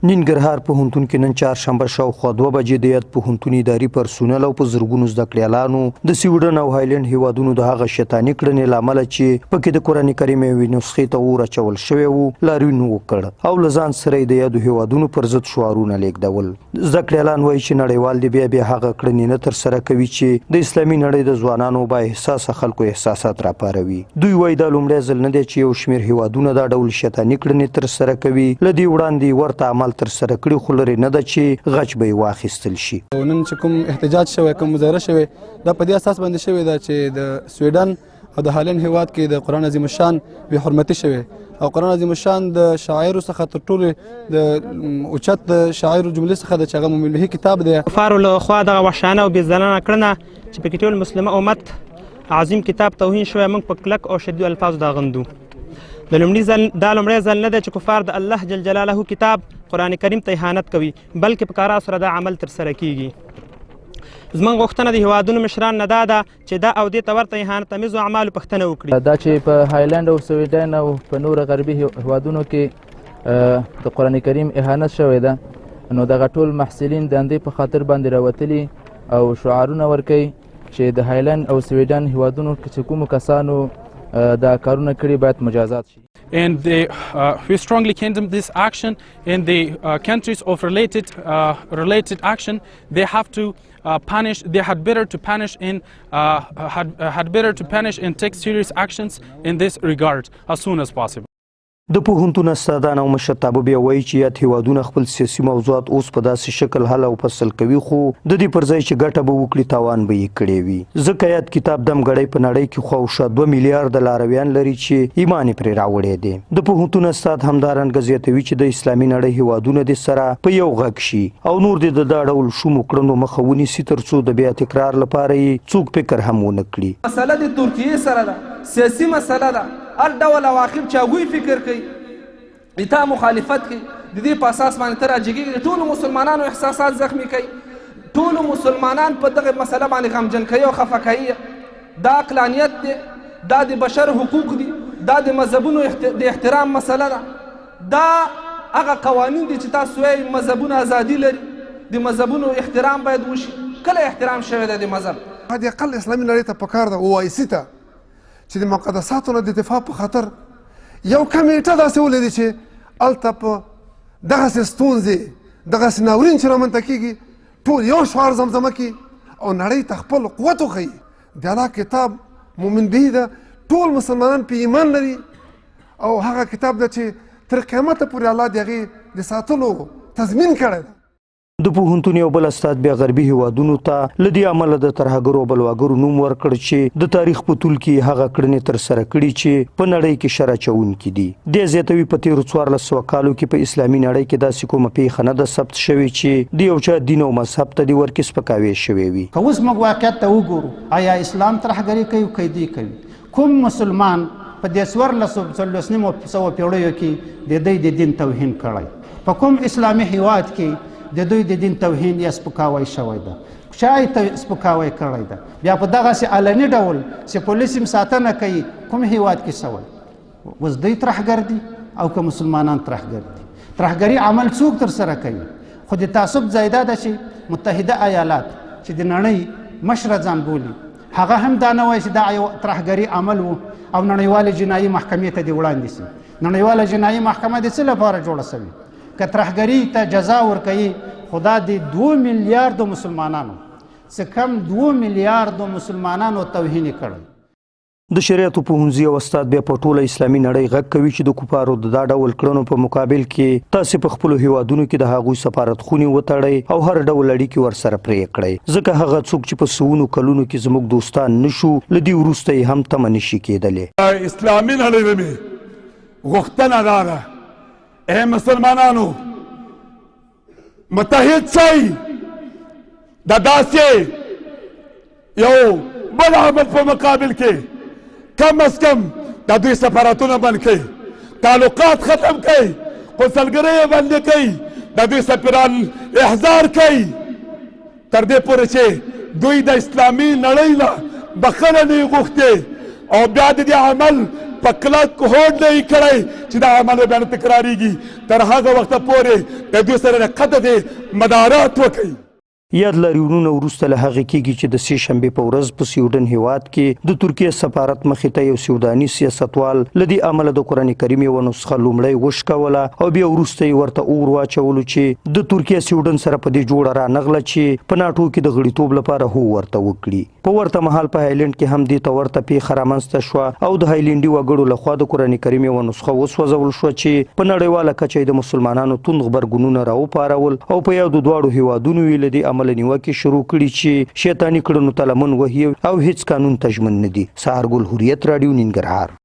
ننګرهار پوهنتون کې نن چهارشنبه شاوخوا 2 بجې د یاد پوهنتون اداري پرسونل او په زرګونو زده کړیالانو د سویډن او هایلند هیوادونو د هغه شیطاني کړنې له امله چې پکې د قرآن کریم یوې نسخې ته اور اچول شوی و لاریون وکړ او له ځان سره د یادو هیوادونو پر ضد شعارونه لیږدول. زده کړیالان وایي چې نړیوال دې بیا هغه کړنې نه ترسره کوي چې د اسلامي نړۍ د ځوانانو با احساسه خلکو احساسات راپاروي. دوی وایي دا لومړی ځل نه دی چې یو شمېر هیوادونه دا ډول شیطاني کړنې ترسره کوي. له دې وړاندې ورته عمل ترسره کړي خو لرې نه ده چې غچ به یې واخیستل شي. نن چې کوم احتجاج شوی کوم مظاهره شوی دا په دې اساس باندې شوی ده چې د سویډن او د هالند هیواد کې د قرآن عظیم الشان بې حرمتي شوی او قرآن عظیم الشان د شاعرو څخه تر ټولو د اوچت د شاعرو جملې څخه د چې هغه مومن بهي کتاب دی. کفارو له خوا دغه وحشانه او بېزلانه کړنه چې پکې ټول مسلمه امت عظیم کتاب توهین شوی موږ په کلک او شدید الفاظو دا غندو. دا لومړی ځل نه دی چې کفار د الله جل جلاله کتاب قرآن کریم ته اهانت کوي بلکې په کارا سره دا عمل ترسره کیږي. زموږ غوښتنه د هیوادونو مشران نه دا ده چې دا او دې ته ورته اهانتامیزو اعمالو پوښتنه وکړي. دا چې په هایلند او سویډن او په نورو غربي هیوادونو کې د قرآن کریم اهانت شوی ده نو دغه ټول محصلین د همدې په خاطر باندې راوتلي او شعارونه ورکوي چې د هایلند او سویډن هیوادونو کې چې کومو کسانو دا کارونه کړي باید مجازات شي. And we strongly condemn this action. In the countries of related action, they have to punish. They had better to punish and take serious actions in this regard as soon as possible. د پوهنتون استادان او مشرتابه بیا وایي چې یاد هیوادونه خپل سیاسي موضوعات اوس په داسې شکل حل او فصل کوي خو د دې پر ځای چې ګټه به وکړي تاوان به یې کړی وي. ځکه یاد کتاب دمګړی په نړۍ کې خواوشا 2 میلیارډ لارویان لري چې ایمان یې پرې راوړی دی. د پوهنتون استاد همدارنګه زیاتوي چې د اسلامي نړۍ هیوادونه دې سره په یو غږ شي او نور دې د دا ډول شومو کړنو مخه ونیسي تر څو د بیا تکرار لپاره یې څوک فکر هم ونه کړي. مسله د ترکیې سره ده سیاسي مسله ده هر ډول عواقب چې هغوی فکر کوي اتا مخالفت کوي د دې په اساس باندې ته راجګېږي د ټولو مسلمانانو احساسات زخمي کوي ټولو مسلمانان په دغه مسله باندې غمجن کوي او خفه کوي. دا عقلانیت دی دا د بشر حقوق دي دا د مذهبونو د احترام مسله ده دا هغه قوانین دي چې تاسو وایي مذهبونه ازادي لري د مذهبونو احترام باید وشي. کله احترام شوی دی د مذهب حد اقل اسلامي نړۍ ته پکار ده اوایسي ته چې د مقدساتو نه د دفاع په خاطر یو کمیټه داسې ولري چې هلته په دغسې ستونزې دغسې ناورین چې رامنځته کېږي ټول یو شعار زمزمه کړي او نړۍ ته خپل قوت وښیي. د الله کتاب مومن بهي ده ټول مسلمانان په ایمان لري او هغه کتاب ده چې تر قیامته پورې الله د هغې د ساتلو تضمین کړی ده. د پوهنتون یو بل استاد بیا غربي هیوادونو ته له دې امله د ترهګرو او بلواګرو نوم ورکړ چې د تاریخ په طول کې هغه کړنې ترسره کړي چې په نړۍ کې شر اچوونکي دي. دې زیاتوي په تېرو 1400 کالو کې په اسلامي نړۍ کې داسې کومه پیښه نه ده ثبت شوې چې د یو چا دین او مذهب ته دې ورکې سپکاوی شوی وي. که اوس موږ واقعیت ته وګورو آیا اسلام ترهګري کوي که دوی کوي؟ کوم مسلمان په دې 1400 پیړیو کې د دوی د دین توهین کړی؟ په کوم اسلامي هیواد کې د دوی د دین توهین یا سپکاوی شوی ده؟ چا یې سپکاوی کړی ده؟ بیا په دغسې علني ډول چې پولیس هم ساتنه کوي کوم هیواد کې شوی؟ اوس دوی ترهګر دي او که مسلمانان ترهګر دي؟ ترهګري عمل څوک ترسره کوي؟ خو د تعصب ځای دا ده چې متحده ایالات چې د نړۍ مشره ځان بولي هغه هم دا نه وایي چې دا یو ترهګري عمل و او نړیوالې جنایي محکمې ته دې وړاندې سي. نړیواله جنایي محکمه د څه لپاره جوړه شوې؟ که ترهګري ته جزا ورکوي خدا د 2 میلیارډو مسلمانانو څه کم 2 میلیارډو مسلمانانو توهین کړی. د شریعتو پوهنځي او استاد بیا په ټوله اسلامي نړۍ غږ کوي چې د کفارو د دا ډول کړنو په مقابل کې تاسې په خپلو هیوادونو کې د هغوی سفارتخونې وتړئ او هر ډول اړیکې ورسره پرې کړئ ځکه هغه څوک چې په سوونو کلونو کې زموږ دوستان نشو له دې وروسته یې هم تمه نشي کېدلی. اسلامي نړۍ نه مې غوښتنه دا ده اے مسلمانانو متحد شئ د داسې یو بل عمل په مقابل کې کم از کم د دوی سفارتونه بند کړئ تعلقات ختم کړئ قنصلګرۍ یې بندې کړئ د دوی سفیران احضار کړئ تر دې پورې چې دوی د اسلامي نړۍ نه بخښنه نه یې غوښتې او بیا د دې عمل په کلک هوډ نه یې کړی چې دا عمل بیا نه تکراریږي تر هغه وخته پورې د دوی سره قطع دې مدارات وکړي. یاد لاریونونه وروسته له هغې کېږي چې د سې شنبې په ورځ په سویډن هیواد کې د ترکیې سفارت مخې ته یو سوډاني سیاستوال له دې امله د قرآن کریم یوه نسخه لومړی وشکوله او بیا وروسته یې ورته اور واچولو چې د ترکیې سویډن سره په دې جوړه رانغله چې په ناټو کې د غړیتوب لپاره هو ورته وکړي. په ورته مهال په هایلینډ کې هم دې ته ورته پیښه رامنځته شوه او د هایلینډي وګړو لخوا د قرآن کریم یوه نسخه وسوځول شوه چې په نړیواله کچه یې د مسلمانانو توند غبرګونونه راوپارول او په یادو دواړو هیوادونو یې له دې امله نیوکې شروع کړي چې شیطاني کړنو ته لمن وهي او هیڅ قانون ته ژمن نه دي. سهارګل، هوریت راډیو، ننګرهار.